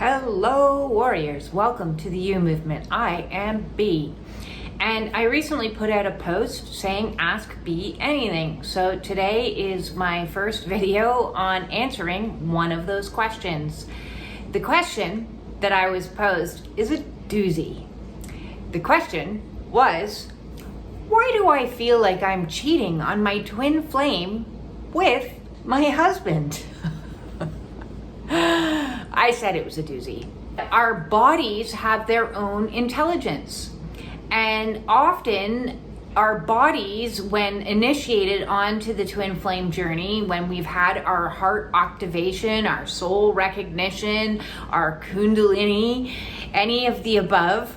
Hello warriors, welcome to the You Movement. I am B, and I recently put out a post saying ask B anything. So today is my first video on answering one of those questions. The question that I was posed is a doozy. The question was, why do I feel like I'm cheating on my twin flame with my husband? I said it was a doozy. Our bodies have their own intelligence, and often our bodies, when initiated onto the twin flame journey, when we've had our heart activation, our soul recognition, our kundalini, any of the above,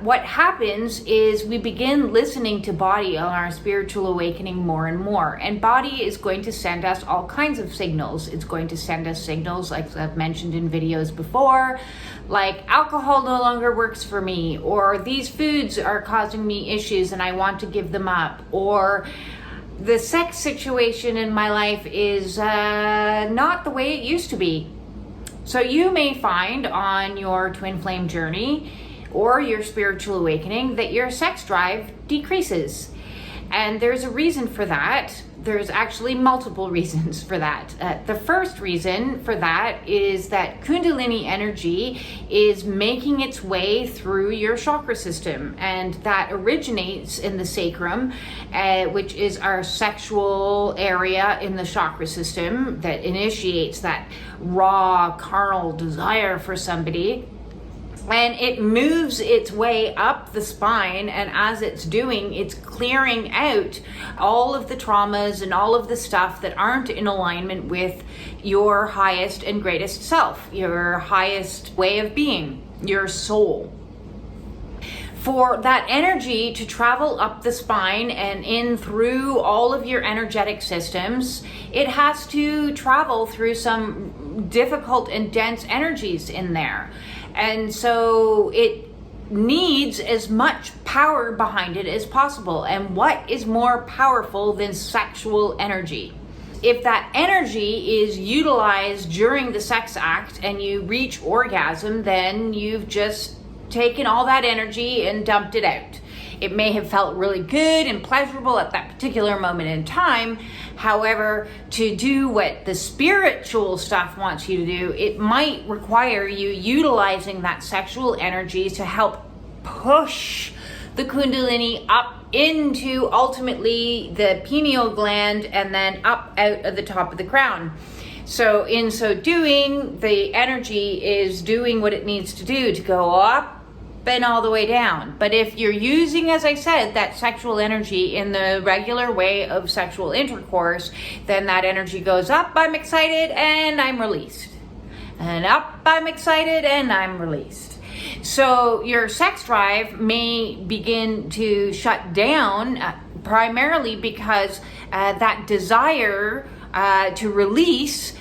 what happens is we begin listening to body on our spiritual awakening more and more. And body is going to send us all kinds of signals. It's going to send us signals, like I've mentioned in videos before, like alcohol no longer works for me, or these foods are causing me issues and I want to give them up, or the sex situation in my life is not the way it used to be. So you may find on your twin flame journey or your spiritual awakening that your sex drive decreases. And there's a reason for that. There's actually multiple reasons for that. The first reason for that is that Kundalini energy is making its way through your chakra system, and that originates in the sacrum, which is our sexual area in the chakra system that initiates that raw carnal desire for somebody. And it moves its way up the spine, and as it's doing, it's clearing out all of the traumas and all of the stuff that aren't in alignment with your highest and greatest self, your highest way of being, your soul. For that energy to travel up the spine and in through all of your energetic systems, it has to travel through some difficult and dense energies in there. And so it needs as much power behind it as possible. And what is more powerful than sexual energy? If that energy is utilized during the sex act and you reach orgasm, then you've just taken all that energy and dumped it out. It may have felt really good and pleasurable at that particular moment in time. However, to do what the spiritual stuff wants you to do, it might require you utilizing that sexual energy to help push the Kundalini up into ultimately the pineal gland and then up out of the top of the crown. So in so doing, the energy is doing what it needs to do to go up and all the way down. But if you're using, as I said, that sexual energy in the regular way of sexual intercourse, then that energy goes up, I'm excited, and I'm released. And up, I'm excited, and I'm released. So your sex drive may begin to shut down primarily because that desire to release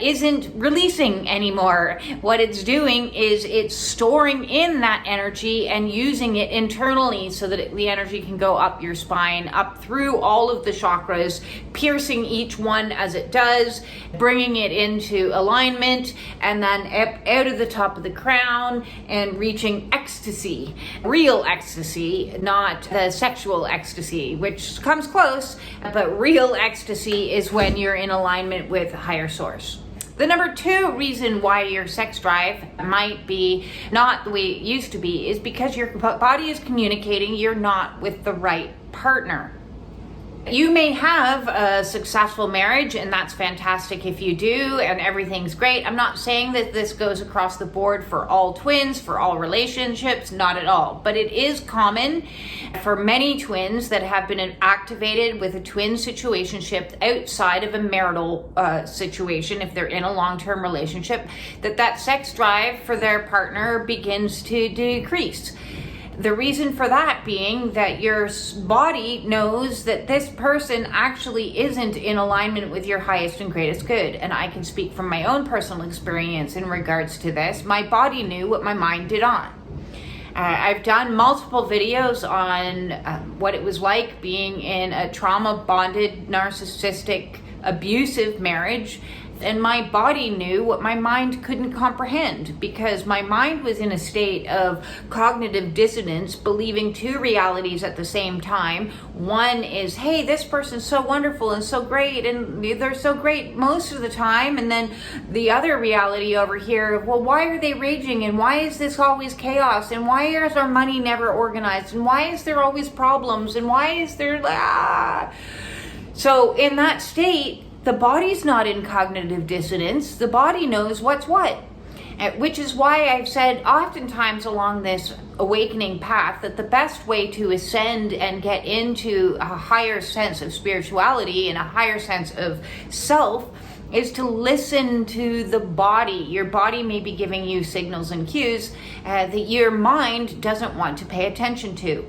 isn't releasing anymore. What it's doing is it's storing in that energy and using it internally so that the energy can go up your spine, up through all of the chakras, piercing each one as it does, bringing it into alignment, and then up out of the top of the crown and reaching ecstasy, real ecstasy, not the sexual ecstasy, which comes close, but real ecstasy is when you're in alignment with higher source. The number two reason why your sex drive might be not the way it used to be is because your body is communicating you're not with the right partner. You may have a successful marriage, and that's fantastic if you do, and everything's great. I'm not saying that this goes across the board for all twins, for all relationships, not at all. But it is common for many twins that have been activated with a twin situationship outside of a marital situation, if they're in a long-term relationship, that sex drive for their partner begins to decrease. The reason for that being that your body knows that this person actually isn't in alignment with your highest and greatest good. And I can speak from my own personal experience in regards to this. My body knew what my mind did on. I've done multiple videos on what it was like being in a trauma-bonded, narcissistic, abusive marriage and my body knew what my mind couldn't comprehend, because my mind was in a state of cognitive dissonance, believing two realities at the same time. One is, hey, this person's so wonderful and so great, and they're so great most of the time. And then the other reality over here, well, why are they raging, and why is this always chaos, and why is our money never organized, and why is there always problems, and why is there So in that state, the body's not in cognitive dissonance. The body knows what's what, which is why I've said oftentimes along this awakening path that the best way to ascend and get into a higher sense of spirituality and a higher sense of self is to listen to the body. Your body may be giving you signals and cues that your mind doesn't want to pay attention to.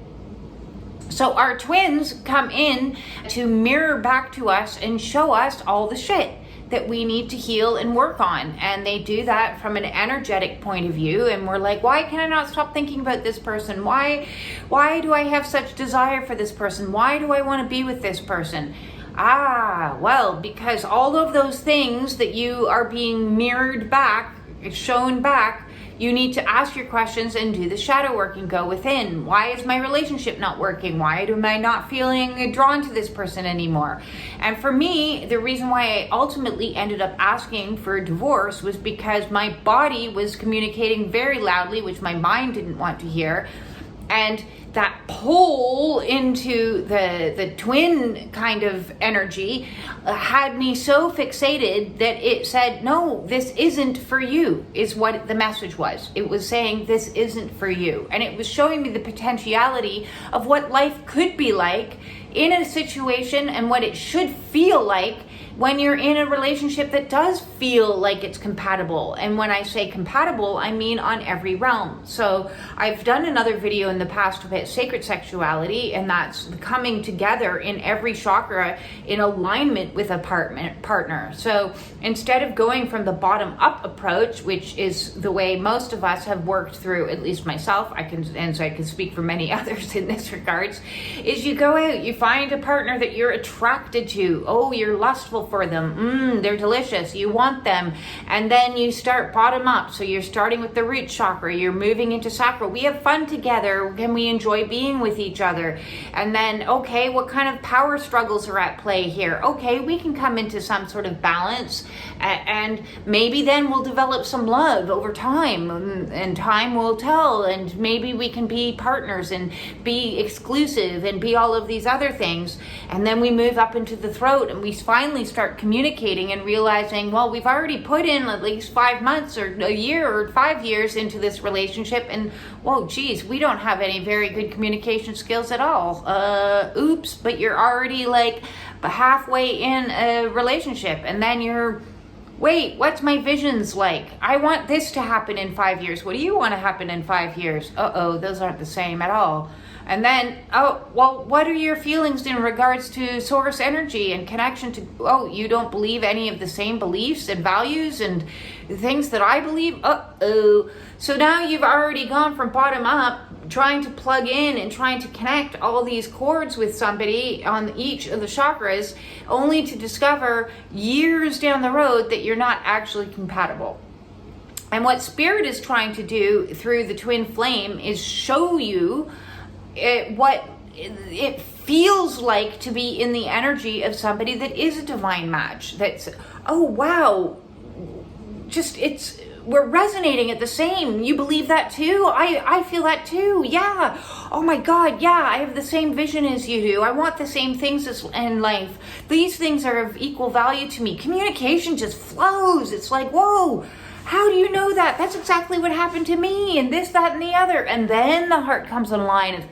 So our twins come in to mirror back to us and show us all the shit that we need to heal and work on. And they do that from an energetic point of view. And we're like, why can I not stop thinking about this person? Why do I have such desire for this person? Why do I want to be with this person? Well, because all of those things that you are being mirrored back, shown back, you need to ask your questions and do the shadow work and go within. Why is my relationship not working? Why am I not feeling drawn to this person anymore? And for me, the reason why I ultimately ended up asking for a divorce was because my body was communicating very loudly, which my mind didn't want to hear. And that pull into the twin kind of energy had me so fixated that it said, no, this isn't for you, is what the message was. It was saying, this isn't for you. And it was showing me the potentiality of what life could be like in a situation and what it should feel like when you're in a relationship that does feel like it's compatible. And when I say compatible, I mean on every realm. So I've done another video in the past about sacred sexuality, and that's coming together in every chakra in alignment with a partner. So instead of going from the bottom up approach, which is the way most of us have worked through, at least myself, I can speak for many others in this regards, is you go out, you find a partner that you're attracted to. Oh, you're lustful for them. They're delicious. You want them. And then you start bottom up. So you're starting with the root chakra. You're moving into sacral. We have fun together. Can we enjoy being with each other? And then, okay, what kind of power struggles are at play here? Okay, we can come into some sort of balance. And maybe then we'll develop some love over time. And time will tell. And maybe we can be partners and be exclusive and be all of these other things. And then we move up into the throat and we finally start communicating and realizing, well, we've already put in at least 5 months or a year or 5 years into this relationship, and whoa, geez, we don't have any very good communication skills at all. Oops, but you're already like halfway in a relationship, and then you're, wait, what's my visions like? I want this to happen in 5 years. What do you want to happen in 5 years? Those aren't the same at all. And then, what are your feelings in regards to source energy and connection to, you don't believe any of the same beliefs and values and things that I believe? So now you've already gone from bottom up, trying to plug in and trying to connect all these cords with somebody on each of the chakras, only to discover years down the road that you're not actually compatible. And what Spirit is trying to do through the twin flame is show you what it feels like to be in the energy of somebody that is a divine match. That's, oh wow, we're resonating at the same. You believe that too? I feel that too. Yeah. Oh my God. Yeah. I have the same vision as you do. I want the same things in life. These things are of equal value to me. Communication just flows. It's like, whoa. How do you know that? That's exactly what happened to me, and this, that, and the other. And then the heart comes online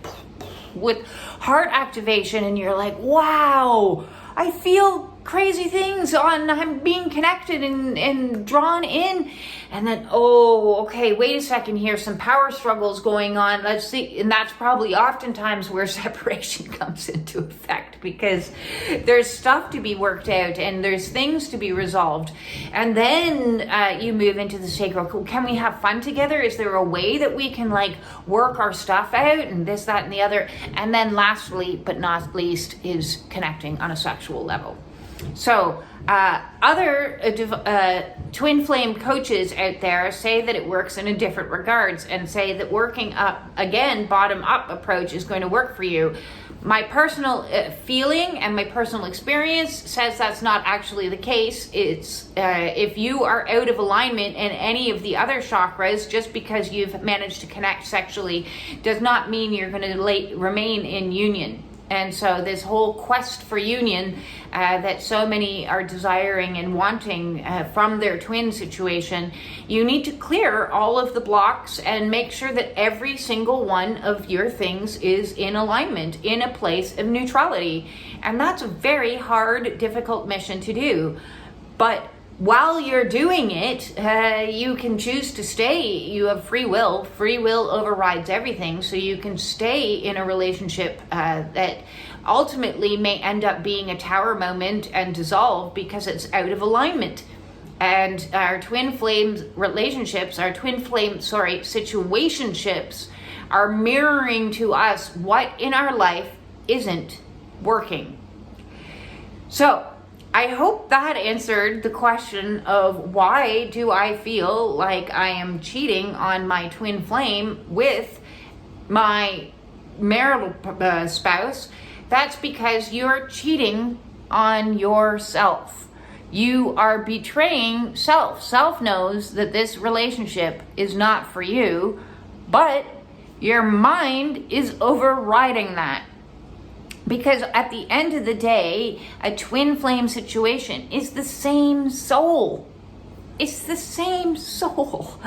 with heart activation, and you're like, wow, I feel crazy things I'm being connected and drawn in. And then, okay, wait a second here, some power struggles going on. Let's see. And that's probably oftentimes where separation comes into effect, because there's stuff to be worked out and there's things to be resolved. And then you move into the sacral. Can we have fun together? Is there a way that we can work our stuff out and this, that, and the other? And then lastly, but not least, is connecting on a sexual level. So other twin flame coaches out there say that it works in a different regards and say that working up, again, bottom up approach is going to work for you. My personal feeling and my personal experience says that's not actually the case. It's if you are out of alignment in any of the other chakras, just because you've managed to connect sexually does not mean you're going to remain in union. And so this whole quest for union that so many are desiring and wanting from their twin situation, you need to clear all of the blocks and make sure that every single one of your things is in alignment, in a place of neutrality. And that's a very hard, difficult mission to do. But while you're doing it, you can choose to stay. You have free will. Free will overrides everything. So you can stay in a relationship that ultimately may end up being a tower moment and dissolve because it's out of alignment. And our twin flame relationships, our twin flame, situationships are mirroring to us what in our life isn't working. So I hope that answered the question of why do I feel like I am cheating on my twin flame with my marital spouse. That's because you're cheating on yourself. You are betraying self. Self knows that this relationship is not for you, but your mind is overriding that. Because at the end of the day, a twin flame situation is the same soul. It's the same soul.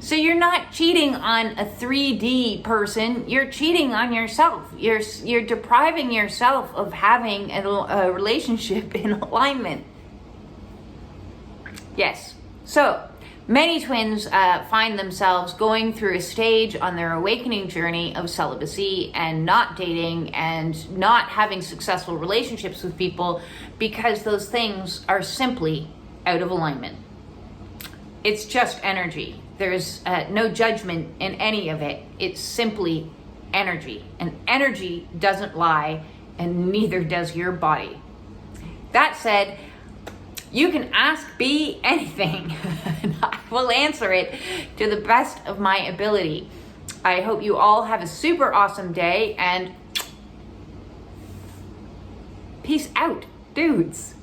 So you're not cheating on a 3D person, you're cheating on yourself. You're depriving yourself of having a relationship in alignment. Yes. So many twins find themselves going through a stage on their awakening journey of celibacy and not dating and not having successful relationships with people because those things are simply out of alignment. It's just energy. There's no judgment in any of it. It's simply energy. And energy doesn't lie, and neither does your body. That said, you can ask me anything, and I will answer it to the best of my ability. I hope you all have a super awesome day, and peace out, dudes.